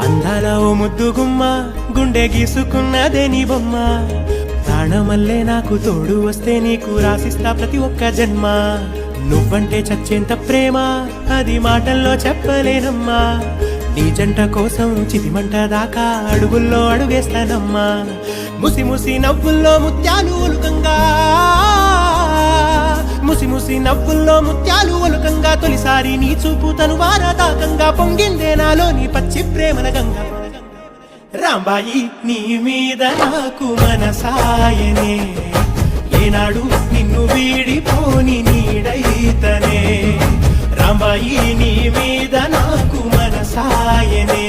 అందాల ఓ ముద్దు గుమ్మ గుండె గీసుకున్నదే నీ బొమ్మ ప్రాణమల్లే నాకు తోడు వస్తే నీకు రాసిస్తా ప్రతి ఒక్క జన్మ నువ్వంటే చచ్చేంత ప్రేమ అది మాటల్లో చెప్పలేనమ్మా నీ జంట కోసం చితిమంట దాకా అడుగుల్లో అడుగేస్తానమ్మా ముసి ముసి నవ్వుల్లో ముత్యాలు ఒలుకంగా ముసి ముసి నవ్వుల్లో ముత్యాలు ఒలుకంగా తొలిసారి నీ చూపు తను వారదాకంగా పొంగిందే నాలో నీ పచ్చి ప్రేమల గంగా రాంబాయి నీ మీద నాకు మనసాయనే ఏనాడు నిన్ను వీడిపోని నీడైతనే రాంబాయి నీ మీద నాకు మనసాయనే